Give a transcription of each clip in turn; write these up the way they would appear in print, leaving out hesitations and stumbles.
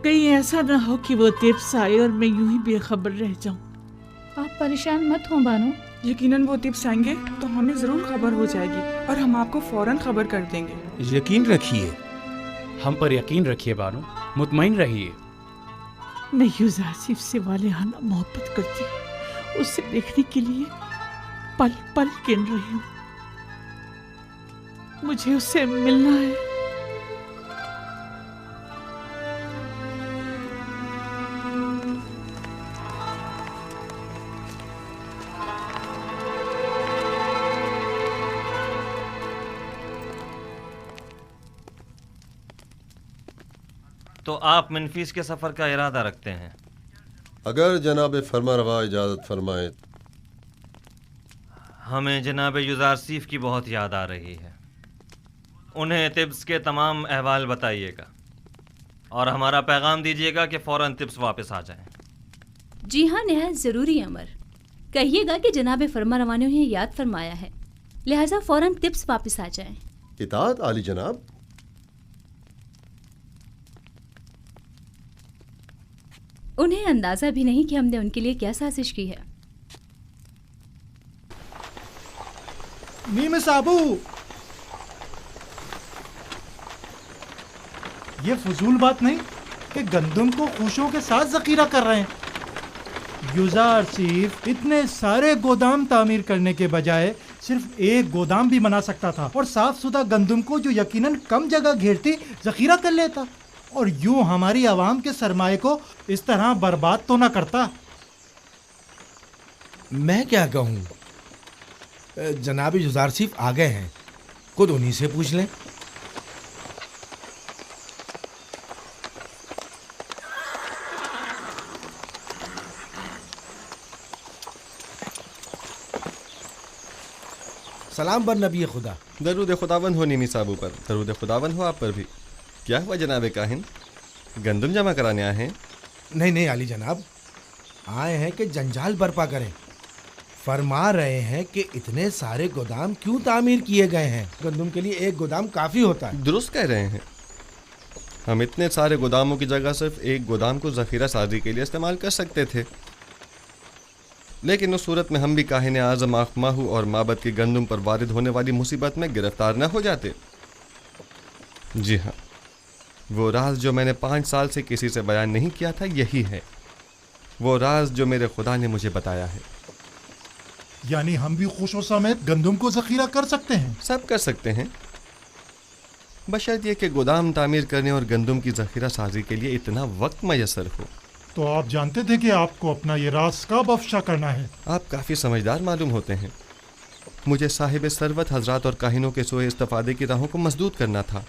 कहीं ऐसा ना हो कि वो टिप्स आए और मैं यूं ही बेखबर रह जाऊं। आप परेशान मत हो बानो। यकीनन वो टिप्स आएंगे तो हमें जरूर खबर हो जाएगी और हम आपको फौरन खबर कर देंगे। यकीन रखिए। हम पर यकीन रखिए बानो, मुतमईन रहिए। मैं यूज़ आसिफ से वालिहाना मोहब्बत करती हूँ। उसे देखने के लिए पल पल गिन रही हूँ। मुझे उससे मिलना है। तो आप मनफीस के सफ़र का इरादा रखते हैं? अगर जनाब फरमारवा इजाज़त फरमाएं। हमें जनाब युज़ारसीफ की बहुत याद आ रही है। उन्हें तिब्स के तमाम अहवाल बताइएगा और हमारा पैगाम दीजिएगा कि फ़ौरन तिब्स वापस आ जाएं। जी हाँ, नहायत ज़रूरी अमर। कहिएगा कि जनाब फरमारवा ने उन्हें याद फरमाया है, लिहाजा फ़ौरन तिब्स वापस आ जाएं। इताअत आली जनाब। उन्हें अंदाज़ा भी नहीं कि हमने उनके लिए क्या साजिश की है। नीम साबू, ये फजूल बात नहीं कि गंदम को खुशों के साथ जखीरा कर रहे हैं। युजार सिर्फ इतने सारे गोदाम तामीर करने के बजाय सिर्फ एक गोदाम भी बना सकता था और साफ सुथरा गंदम को, जो यकीनन कम जगह घेरती, जखीरा कर लेता और यूं हमारी आवाम के सरमाए को इस तरह बर्बाद तो ना करता। मैं क्या कहूँ, जनाब युजारसीफ आ गए हैं, खुद उन्हीं से पूछ लें। सलाम बर नबी खुदा। दरूद खुदावन हो नीमी साबू पर, दरूद खुदावन हो आप पर भी। क्या हुआ जनाब काहिन, गंदम जमा कराने आए हैं? नहीं आली जनाब, आए हैं कि जंजाल बर्पा करें। फरमा रहे हैं कि इतने सारे गोदाम क्यों तामीर किए गए हैं, गंदम के लिए एक गोदाम काफ़ी होता है। दुरुस्त कह रहे हैं। हम इतने सारे गोदामों की जगह सिर्फ एक गोदाम को ज़ख़ीरा साजी के लिए इस्तेमाल कर सकते थे, लेकिन उस सूरत में हम भी काहिन आज़म आखमाहू और माबद की गंदम पर वारिद होने वाली मुसीबत में गिरफ्तार न हो जाते। जी हाँ, वो राज जो मैंने 5 साल से किसी से बयान नहीं किया था, यही है वो राज जो मेरे खुदा ने मुझे बताया है। यानी हम भी खुशों समेत गंदम को जखीरा कर सकते हैं? सब कर सकते हैं, बशर्त ये कि गोदाम तामीर करने और गंदम की जखीरा साजी के लिए इतना वक्त मैसर हो। तो आप जानते थे कि आपको अपना ये राज कब अफशा करना है? आप काफ़ी समझदार मालूम होते हैं। मुझे साहिब सरवत हजरात और काहिनों के सोए इस्तिफादे की राहों को मजदूद करना था।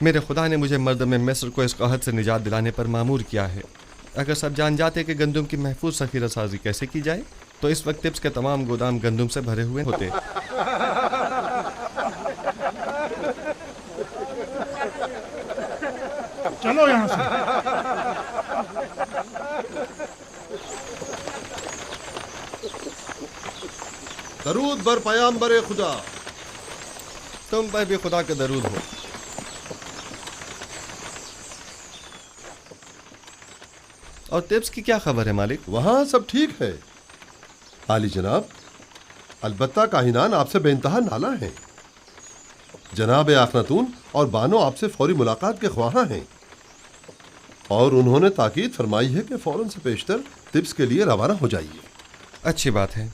मेरे खुदा ने मुझे मर्द में मिस्र को इस कहत से निजात दिलाने पर मामूर किया है। अगर सब जान जाते कि गंदम की महफूज ज़खीरा साजी कैसे की जाए, तो इस वक्त तिब्स के तमाम गोदाम गंदम से भरे हुए होते। चलो यहाँ से। दरूद बर पयाम्बर खुदा। तुम पर भी खुदा का दरूद हो। और तिब्स की क्या खबर है मालिक? वहाँ सब ठीक है आली जनाब, अलबत्ता काहिनान आपसे बेइंतहा नाला हैं। जनाब आखनातून और बानो आपसे फौरी मुलाकात के ख्वाहां हैं और उन्होंने ताकीद फरमाई है कि फ़ौरन से पेशतर तिब्स के लिए रवाना हो जाइए। अच्छी बात है।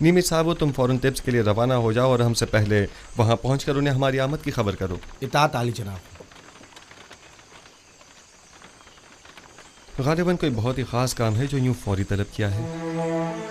नीमी साहब, तुम फ़ौरन तिब्स के लिए रवाना हो जाओ और हमसे पहले वहाँ पहुँचकर उन्हें हमारी आमद की खबर करो। इताअत आली जनाब। गालिबन कोई बहुत ही ख़ास काम है जो यूँ फौरी तलब किया है।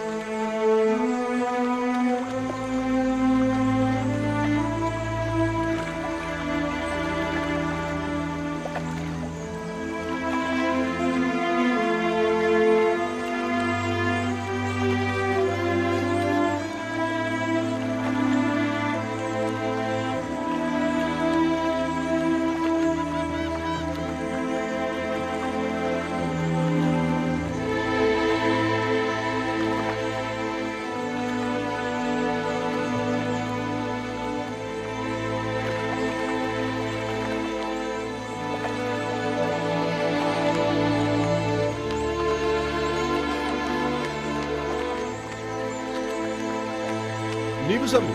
Nimishabu.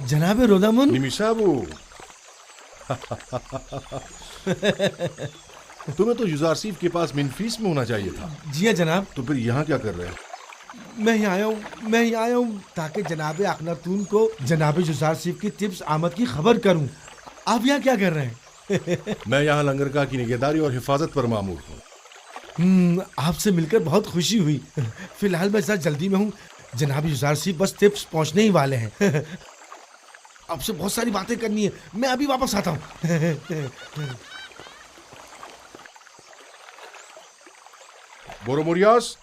जनाब रोदामुन। निमिशाबू। तुम्हें तो युजारसीफ के पास मिनफीस में होना चाहिए था। जी हाँ जनाब। तो फिर यहाँ क्या कर रहे हैं? मैं यहाँ आया हूँ ताकि जनाब अखनातून को जनाब युजारसीफ की तिब्स आमद की खबर करूँ। आप यहाँ क्या कर रहे हैं? मैं यहाँ लंगरगाह की निगहदारी और हिफाजत पर मामूर हूँ। आपसे मिलकर बहुत खुशी हुई। फिलहाल मैं जरा जल्दी में हूँ। जनाब युजारसीफ बस तिब्स पहुँचने ही वाले हैं। आपसे बहुत सारी बातें करनी है। मैं अभी वापस आता हूँ। बोरोमोरियास,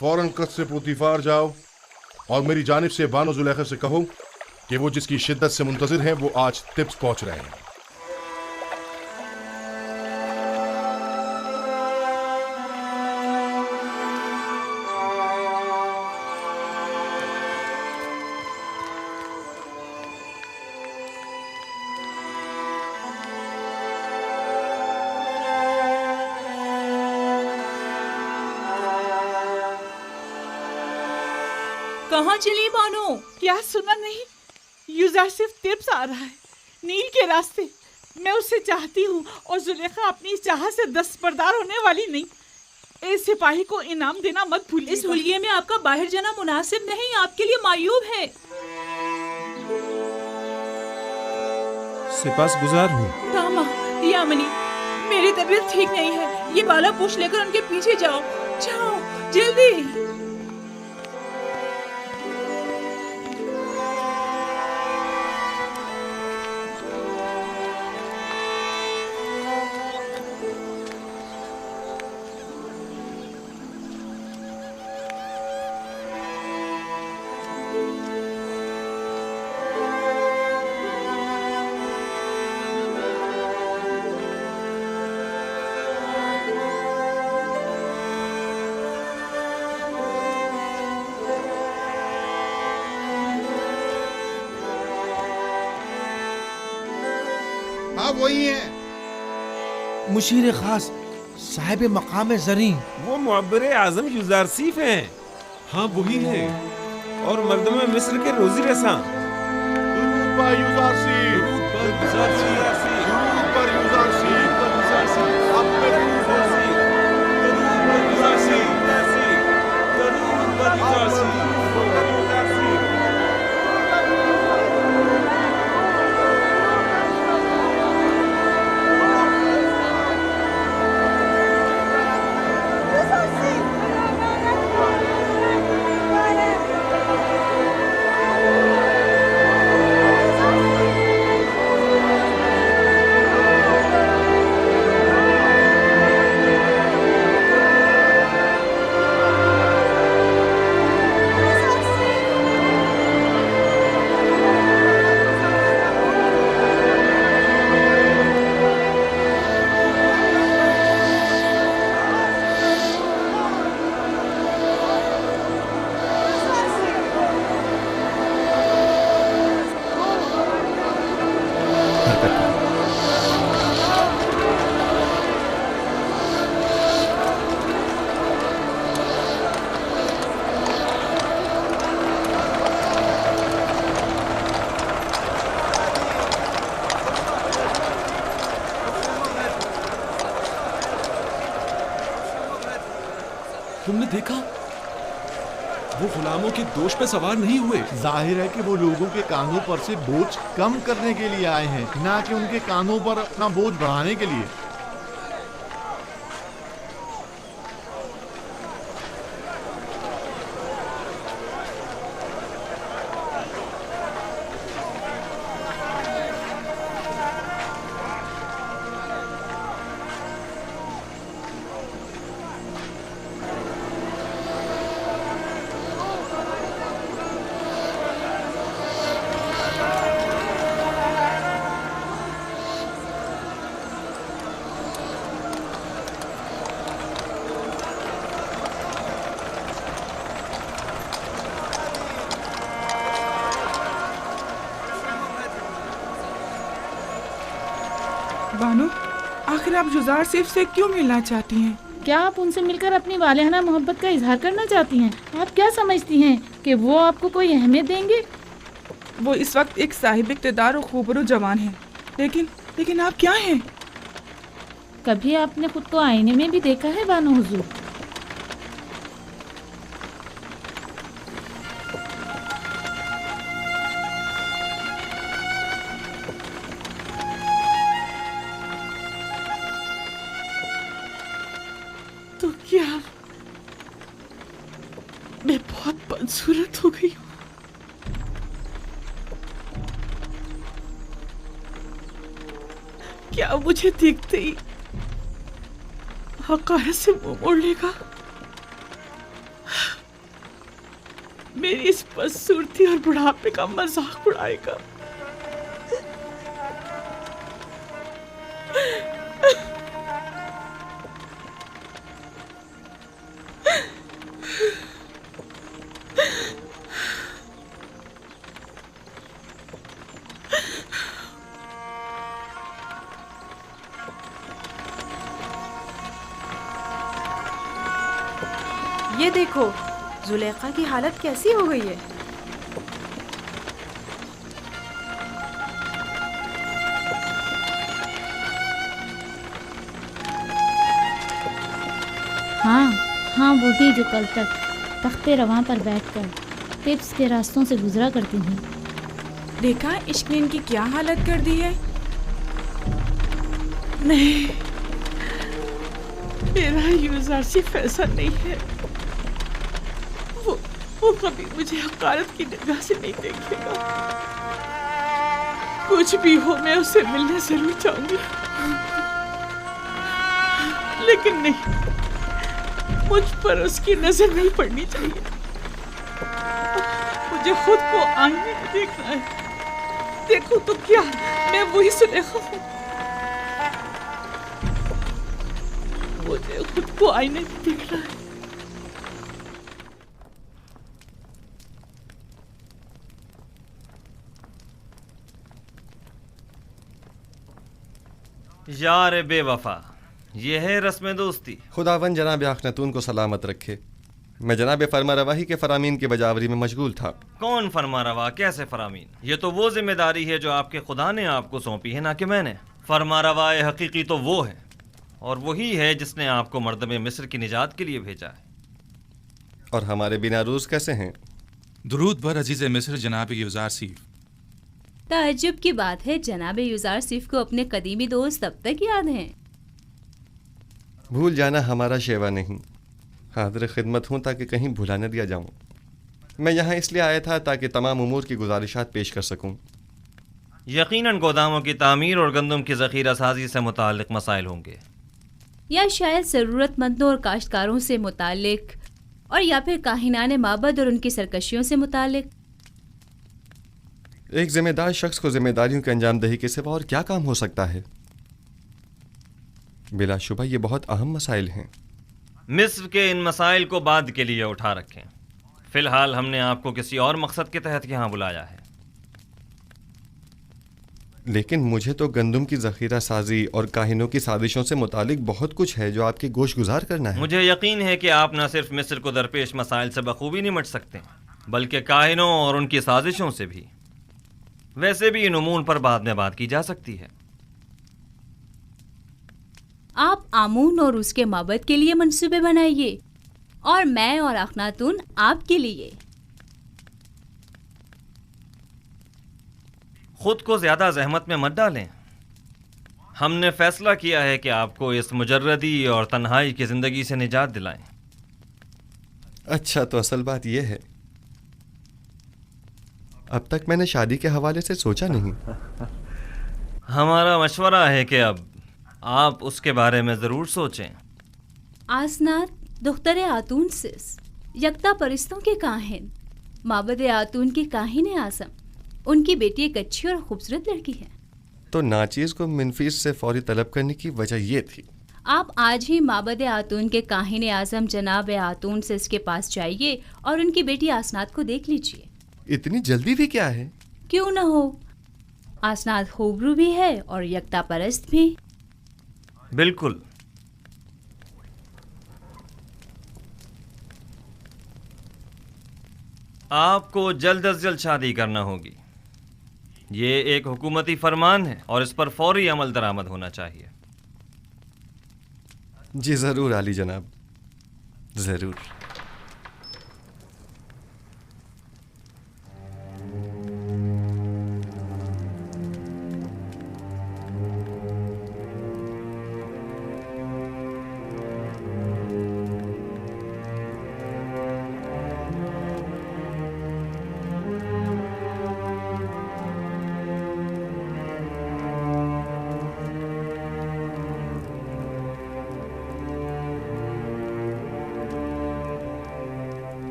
फौरन कस्र पुतिफार जाओ और मेरी जानिब से बानो जुलेखा से कहो कि वो जिसकी शिद्दत से मुंतजिर हैं वो आज तिब्स पहुंच रहे हैं। कहाँ चली बानो? क्या सुना नहीं? युजारसीफ तिब्स आ रहा है नील के रास्ते। मैं उसे चाहती हूँ और जुलेखा अपनी चाहत से दस्तबरदार होने वाली नहीं। इस सिपाही को इनाम देना मत भूलिए। इस हुलिये में आपका बाहर जाना मुनासिब नहीं, आपके लिए मायूब है। सिपास गुजार हूँ। तामा, यामनी, मेरी तबीयत ठीक नहीं है। ये बाला पूछ लेकर उनके पीछे जाओ। जाओ जल्दी। वही है मुशीर खास साहिब मकाम ज़री। वो मुअब्बिर आज़म युजारसीफ हैं। हाँ वही हैं। और मर्दम मिस्र के रोजी रसा। तुमने देखा? वो गुलामों के दोष पे सवार नहीं हुए। जाहिर है कि वो लोगों के कांधों पर से बोझ कम करने के लिए आए हैं, ना कि उनके कांधों पर अपना बोझ बढ़ाने के लिए। बानो, आखिर आप जुजारसीफ से क्यों मिलना चाहती हैं? क्या आप उनसे मिलकर अपनी वालिहाना मोहब्बत का इजहार करना चाहती हैं? आप क्या समझती हैं कि वो आपको कोई अहमियत देंगे? वो इस वक्त एक साहिब इक़्तिदार और खूबरू जवान है, लेकिन आप क्या हैं? कभी आपने खुद को आईने में भी देखा है बानो हुजूर? तो क्या मैं बहुत बदसूरत हो गई हूँ? क्या मुझे देखते ही हकारत से मुंह मोड़ लेगा? मेरी इस बदसूरती और बुढ़ापे का मजाक उड़ाएगा? ये देखो, जुलेखा की हालत कैसी हो गई है। हाँ वही जो कल तक तख्ते रवां पर बैठकर तिब्स के रास्तों से गुजरा करती थी। देखा इश्क ने इनकी क्या हालत कर दी है। नहीं, मेरा यूज़रशिप ऐसा नहीं है। वो कभी मुझे हकारत की निगाह से नहीं देखेगा। कुछ भी हो, मैं उससे मिलने जरूर जाऊंगी, लेकिन नहीं, मुझ पर उसकी नजर नहीं पड़नी चाहिए। मुझे खुद को आईने में देखना है। देखो तो क्या मैं वही सुलेखा हूँ? मुझे खुद को आईने में देखना है। यार बेवफा, ये है रस्म दोस्ती। खुदावन जनाब आखनतून को सलामत रखे। मैं जनाब फरमा रवाही के फरामीन की बजावरी में मशगूल था। कौन फरमा रवा? कैसे फरामीन? ये तो वो जिम्मेदारी है जो आपके खुदा ने आपको सौंपी है, ना कि मैंने। फरमा रवाए हकीकी तो वो है, और वही है जिसने आपको मर्दम मिस्र की निजात के लिए भेजा है। और हमारे बिना रूज कैसे हैं? दुरूद बर अजीज़ मिस्र जनाब यूज़रसीफ। ताज्जुब की बात है, जनाब यूज़रसीफ को अपने कदीमी दोस्त तब तक याद हैं। भूल जाना हमारा शेवा नहीं। हाजिर खिदमत हूँ ताकि कहीं भुला न दिया जाऊँ। मैं यहाँ इसलिए आया था ताकि तमाम उमूर की गुजारिशात पेश कर सकूँ। यकीनन गोदामों की तामीर और गंदम की ज़ख़ीरा साजी से मुताल्लिक़ मसाइल होंगे, या शायद ज़रूरतमंदों और काश्तकारों से मुताल्लिक़, और या फिर काहिनाने माबद और उनकी सरकशियों से मुताल्लिक़। एक जिम्मेदार शख्स को जिम्मेदारियों के अंजाम दही के सिवा और क्या काम हो सकता है? बिलाशुबा ये बहुत अहम मसाइल हैं। मिस्र के इन मसाइल को बाद के लिए उठा रखें। फ़िलहाल हमने आपको किसी और मकसद के तहत यहाँ बुलाया है। लेकिन मुझे तो गंदम की ज़ख़ीरा साजी और काहिनों की साजिशों से मुतालिक बहुत कुछ है जो आपके गोश गुजार करना है। मुझे यकीन है कि आप न सिर्फ मिस्र को दरपेश मसाइल से बखूबी निमट सकते हैं, बल्कि काहिनों और उनकी साजिशों से भी। वैसे भी इन उमूर पर बाद में बात की जा सकती है। आप आमून और उसके माबद के लिए मंसूबे बनाइए, और मैं और अखनातून आपके लिए। खुद को ज्यादा जहमत में मत डालें। हमने फैसला किया है कि आपको इस मुजर्रदी और तन्हाई की जिंदगी से निजात दिलाएं। अच्छा, तो असल बात यह है, अब तक मैंने शादी के हवाले से सोचा नहीं। हमारा मशवरा है कि अब आप उसके बारे में जरूर सोचें। आसनात दुख्तरे आतून सिस, यकता परिस्तों के काहिन, माबद आतून के काहिन आसम, उनकी बेटी एक अच्छी और खूबसूरत लड़की है। तो नाचीज़ को मिनफीस से फौरी तलब करने की वजह ये थी। आप आज ही माबद आतून के काहिन आजम जनाब आतून से इसके पास जाइए और उनकी बेटी आसनात को देख लीजिए। इतनी जल्दी भी क्या है? क्यों न हो, आसनात खूबरू भी है और यकता परस्त भी। बिल्कुल। आपको जल्द अज जल्द शादी करना होगी। ये एक हुकूमती फरमान है और इस पर फौरी अमल दरामद होना चाहिए। जी ज़रूर आली जनाब, ज़रूर।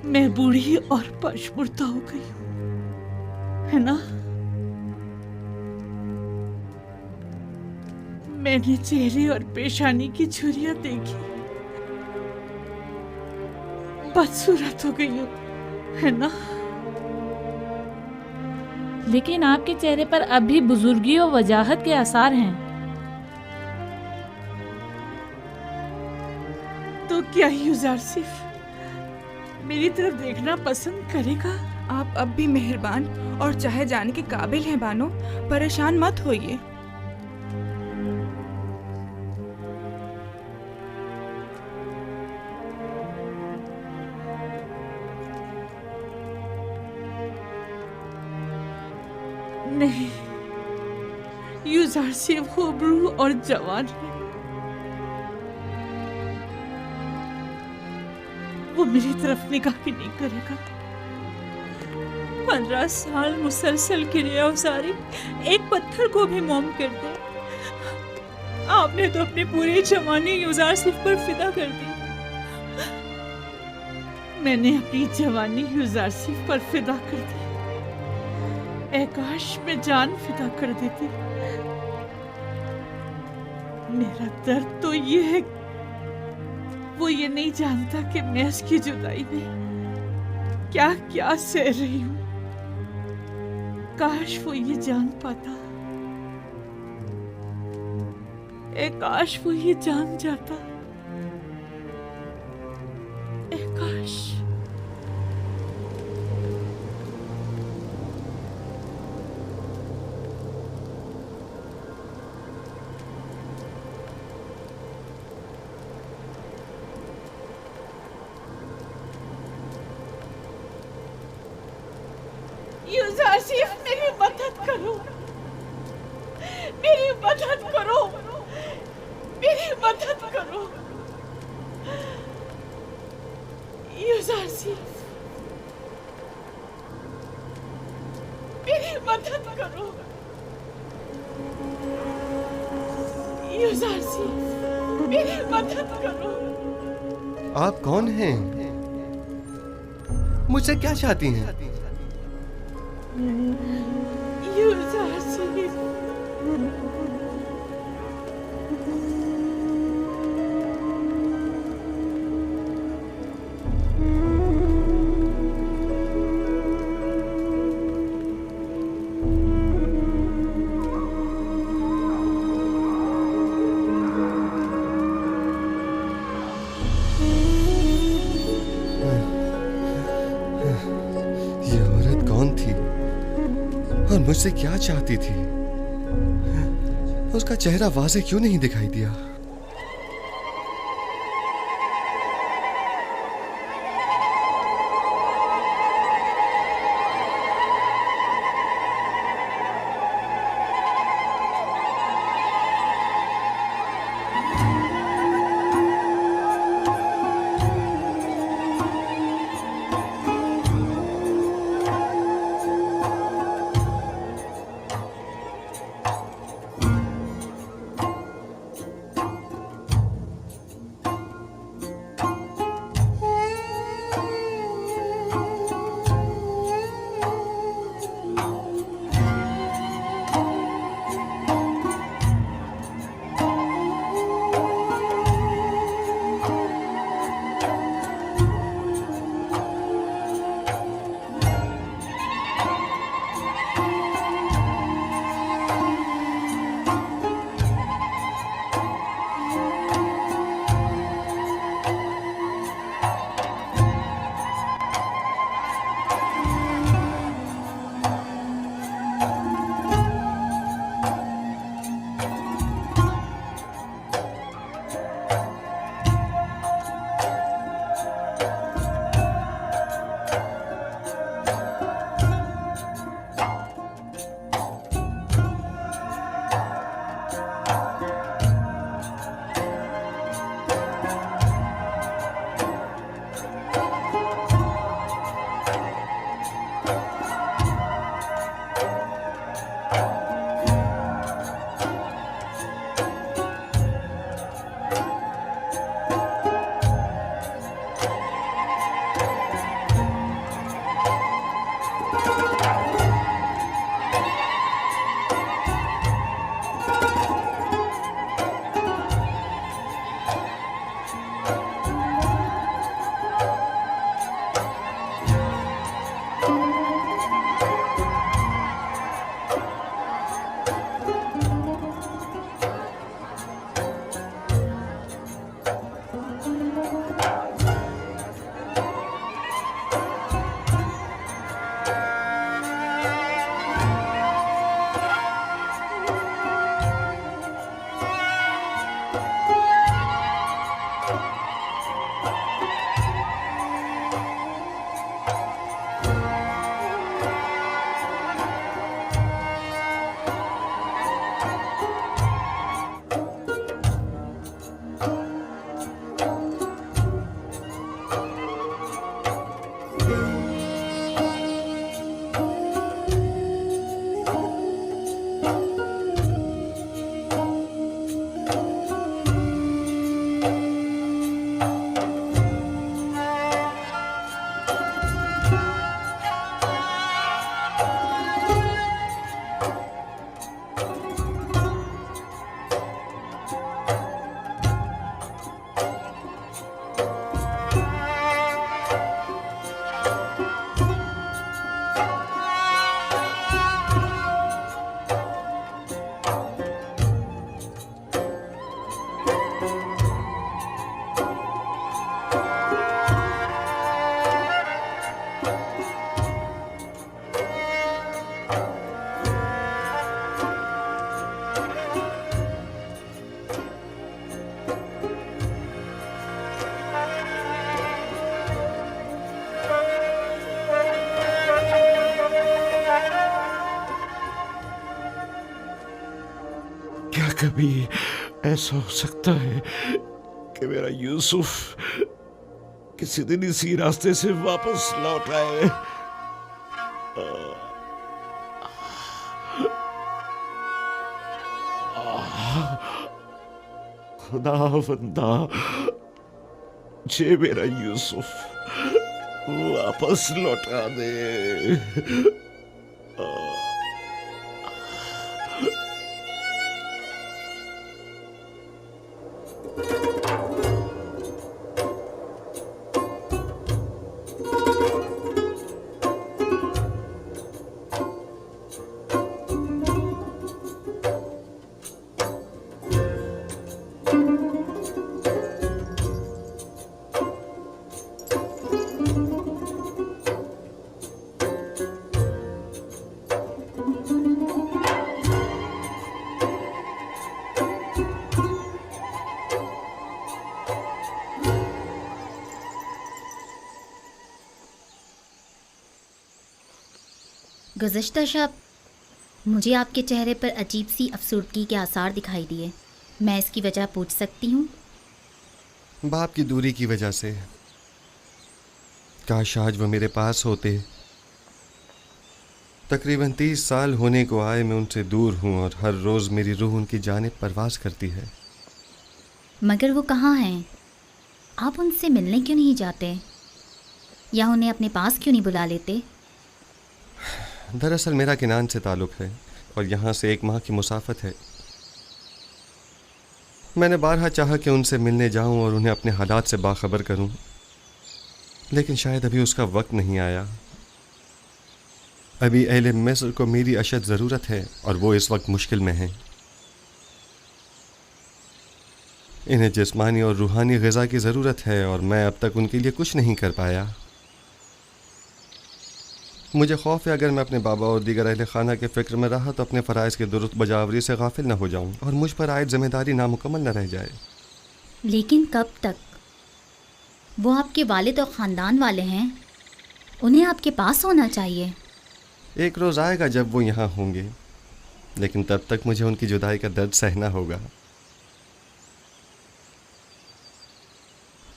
मैं बूढ़ी और पशमुर्दा हो गई हूं, है ना? मैंने चेहरे और पेशानी की झुर्रियां देखी, बदसूरत हो गई हूं, है ना? लेकिन आपके चेहरे पर अब भी बुजुर्गी और वजाहत के आसार हैं। तो क्या यूज़रसिफ मेरी तरफ देखना पसंद करेगा? आप अब भी मेहरबान और चाहे जाने के काबिल हैं बानो, परेशान मत होइए। नहीं, यूज़रसिफ खूबरू और जवान है। वो मेरी तरफ निगाह भी नहीं करेगा। 15 साल मुसलसल क्रिया उसारी एक पत्थर को भी मोम कर दे। आपने तो अपनी पूरी जवानी यूज़रसिफ पर फिदा कर दी। मैंने अपनी जवानी यूज़रसिफ पर फिदा कर दी। ऐ काश मैं जान फिदा कर देती। मेरा दर्द तो ये है, वो ये नहीं जानता कि मैं उसकी जुदाई में क्या क्या सह रही हूं। काश वो ये जान पाता, ए काश वो ये जान जाता, ए काश। यूज़रसिफ मेरी मदद करो, मेरी मदद करो, मेरी मदद करो। यूज़रसिफ मेरी मदद करो। यूज़रसिफ मेरी मदद करो। आप कौन हैं? मुझसे क्या चाहती हैं? यूज़रसिफ ये औरत कौन थी और मुझसे क्या चाहती थी? उसका चेहरा वाज़े क्यों नहीं दिखाई दिया? कभी ऐसा हो सकता है कि मेरा यूसुफ किसी दिन इसी रास्ते से वापस लौट आए। खुदावंदा, मुझे मेरा यूसुफ वापस लौटा दे। गुज़िश्ता शब मुझे आपके चेहरे पर अजीब सी अफसुर्दगी के आसार दिखाई दिए। मैं इसकी वजह पूछ सकती हूँ? बाप की दूरी की वजह से। काश आज वो मेरे पास होते। तकरीबन 30 साल होने को आए मैं उनसे दूर हूँ और हर रोज़ मेरी रूह उनकी जानिब परवास करती है। मगर वो कहाँ हैं? आप उनसे मिलने क्यों नहीं जाते या उन्हें अपने पास क्यों नहीं बुला लेते? दरअसल मेरा किनान से ताल्लुक़ है और यहाँ से 1 माह की मुसाफत है। मैंने बारहा चाहा कि उनसे मिलने जाऊँ और उन्हें अपने हालात से बाखबर करूँ, लेकिन शायद अभी उसका वक्त नहीं आया। अभी अहले मिस्र को मेरी अशद ज़रूरत है और वो इस वक्त मुश्किल में हैं। इन्हें जिस्मानी और रूहानी ग़िज़ा की ज़रूरत है और मैं अब तक उनके लिए कुछ नहीं कर पाया। मुझे खौफ है अगर मैं अपने बाबा और दीगर अहले खाना के फ़िक्र में रहा तो अपने फ़राइज़ के दुरुस्त बजावरी से गाफिल न हो जाऊं और मुझ पर आयद ज़िम्मेदारी नामुकम्मल न रह जाए। लेकिन कब तक? वो आपके वालिद और ख़ानदान वाले हैं, उन्हें आपके पास होना चाहिए। एक रोज़ आएगा जब वो यहाँ होंगे, लेकिन तब तक मुझे उनकी जुदाई का दर्द सहना होगा।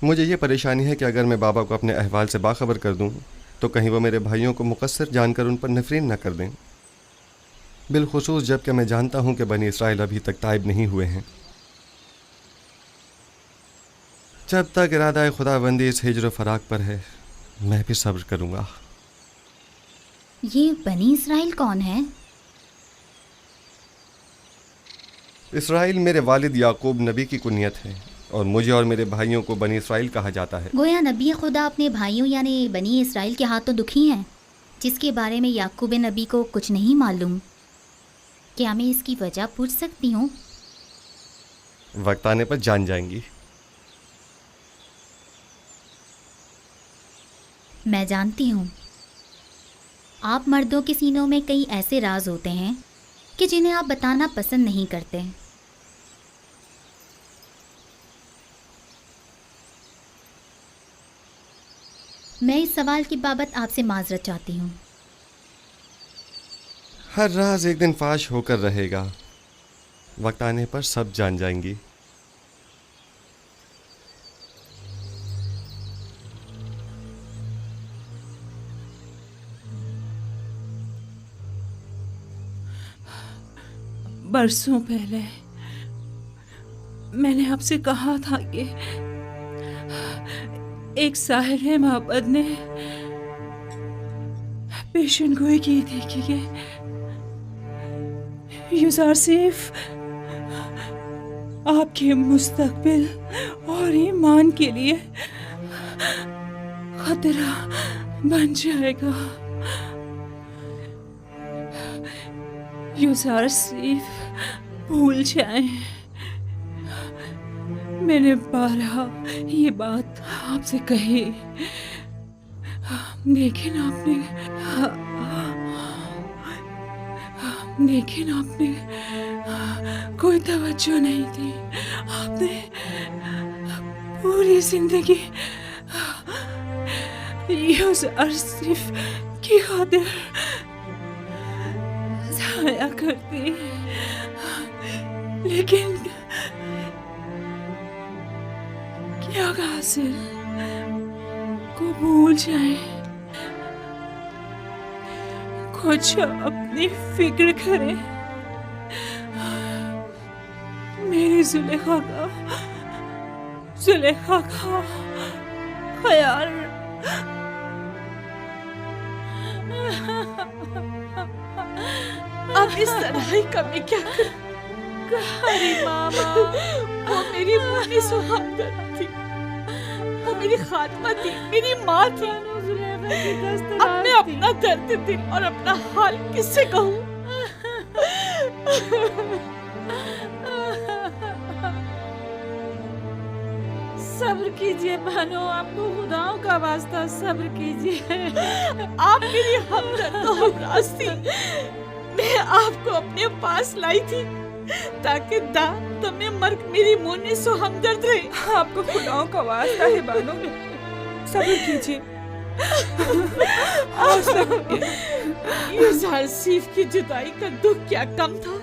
मुझे ये परेशानी है कि अगर मैं बाबा को अपने अहवाल से बाखबर कर दूँ तो कहीं वो मेरे भाइयों को मुकस्सर जानकर उन पर नफरीन न कर दें, बिलखुसूस जबकि मैं जानता हूँ कि बनी इसराइल अभी तक ताइब नहीं हुए हैं। जब तक इरादा खुदाबंदी इस हिज्र फराक पर है मैं भी सब्र करूँगा। ये बनी इसराइल कौन है? इसराइल मेरे वालिद याकूब नबी की कुनियत है और मुझे और मेरे भाइयों को बनी इसराइल कहा जाता है। गोया नबी खुदा अपने भाइयों यानी बनी इसराइल के हाथों दुखी हैं, जिसके बारे में याकूब नबी को कुछ नहीं मालूम। क्या मैं इसकी वजह पूछ सकती हूँ? वक्त आने पर जान जाएंगी। मैं जानती हूँ आप मर्दों के सीनों में कई ऐसे राज होते हैं कि जिन्हें आप बताना पसंद नहीं करते। मैं इस सवाल की बाबत आपसे माजरत चाहती हूँ। हर राज एक दिन फाश होकर रहेगा, वक्त आने पर सब जान जाएंगी। बरसों पहले मैंने आपसे कहा था कि एक साहिर माबद ने पेशन गोई की थी कि यूसुफ आपके मुस्तकबिल और ईमान के लिए खतरा बन जाएगा। यूसुफ भूल जाएं, मैंने बारहा ये बात आपसे कही, लेकिन आपने कोई तवज्जो नहीं दी। आपने पूरी जिंदगी यूसुफ की खातिर जाया कर दी। लेकिन क्या कासिर को भूल जाए, कुछ अपनी फिक्र करे, मेरी जुलेखा का ख्याल। अब इस लड़ाई का मैं क्या करूं? अरे मामा, वो मेरी मुन्नी सुहागन थी, वो मेरी खात्मा थी, मेरी माँ थी। अब मैं अपना दर्द दिल और अपना हाल किससे कहूँ? सब्र कीजिए बानो, आपको खुदाओं का वास्ता सब्र कीजिए। आप मेरी हमदर्द तो हमराज थी। मैं आपको अपने पास लाई थी ताकि तुम्हें मर्ग मेरी मुन्नी सो हमदर्द रहे। आपको खुदाओं का वास्ता है बानो, सब्र कीजिए। यूसुफ की जुदाई का दुख क्या कम था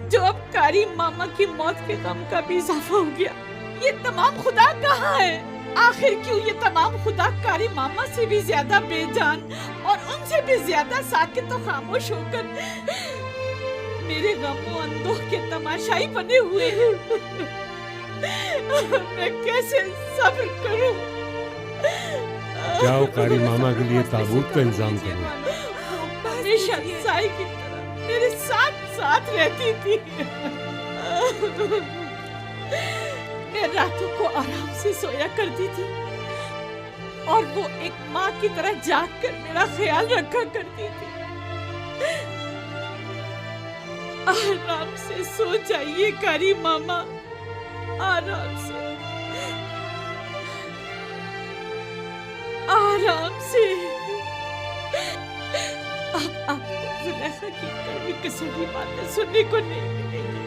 जो अब कारी मामा की मौत के गम का भी इजाफा हो गया। ये तमाम खुदा कहाँ है? आखिर क्यों ये तमाम खुदा कारी मामा से भी ज्यादा बेजान और उनसे भी ज्यादा साकित और खामोश होकर मेरे गमों अंदोह के तमाशाई बने हुए हैं। मैं कैसे सब्र करूं? जाओ कारी मामा के लिए ताबूत का इंतजाम करो। हमेशा साई की तरह मेरे साथ साथ रहती थी। मैं रातों को आराम से सोया करती थी और वो एक माँ की तरह जाग कर मेरा ख्याल रखा करती थी। आराम से सो जाइए कारी मामा, आराम से, आराम से। अब आपको जुलेखा की कड़वी किसी भी बातें सुनने को नहीं मिलेगी।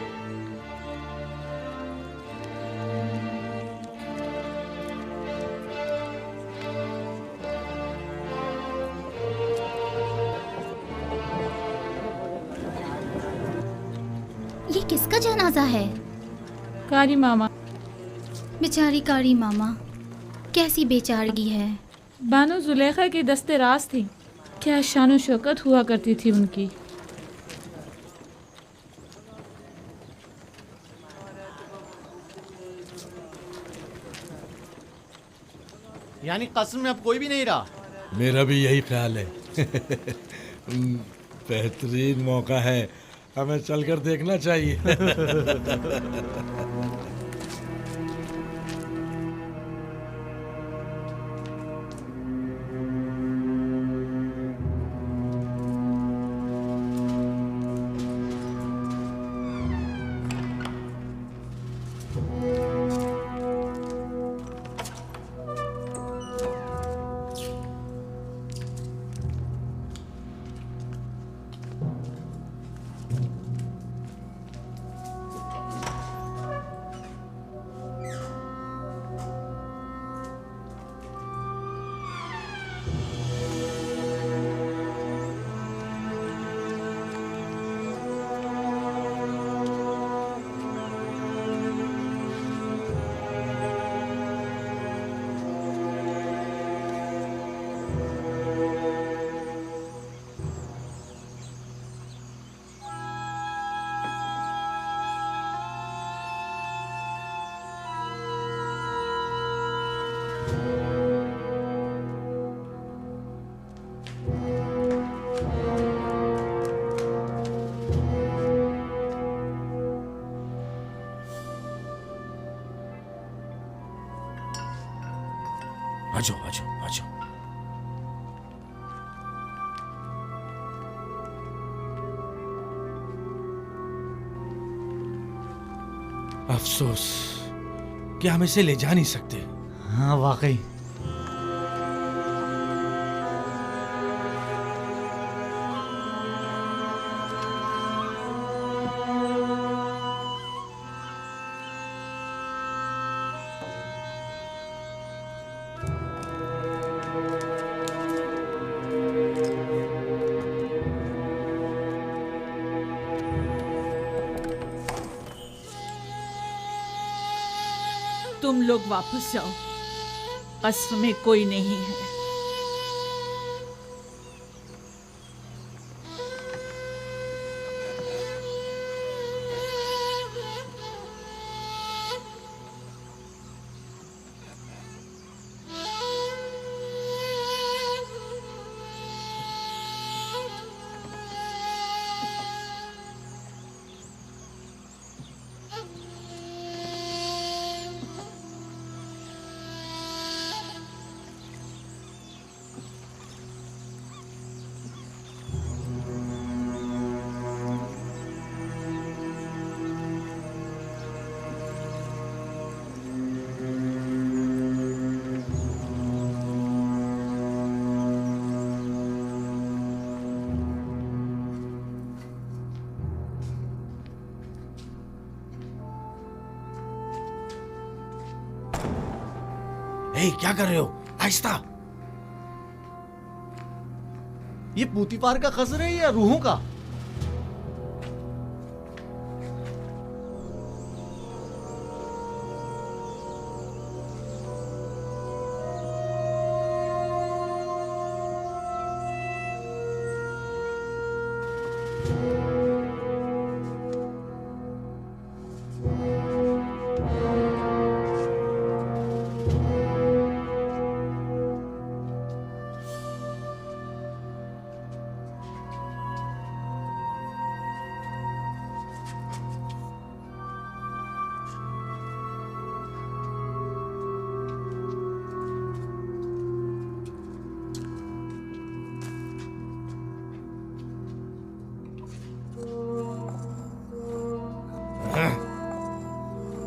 ये किसका जनाजा है? कारी मामा। बेचारी कारी मामा, कैसी बेचारगी है। बानो जुलेखा की दस्ते राज थी, क्या शान और शौकत हुआ करती थी उनकी। यानी कस्म में अब कोई भी नहीं रहा। मेरा भी यही ख्याल है। बेहतरीन मौका है, हमें चलकर देखना चाहिए। आ जाओ आ जाओ आ जाओ। अफसोस कि हम इसे ले जा नहीं सकते। हाँ वाकई। तुम लोग वापस जाओ, कस्र में कोई नहीं है। ए, क्या कर रहे हो? आहिस्ता। ये पूतीफार का कसर है या रूहों का?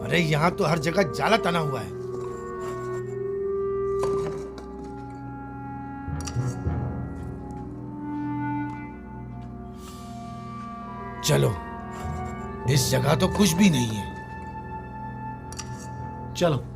अरे यहाँ तो हर जगह जाला तना हुआ है। चलो, इस जगह तो कुछ भी नहीं है। चलो।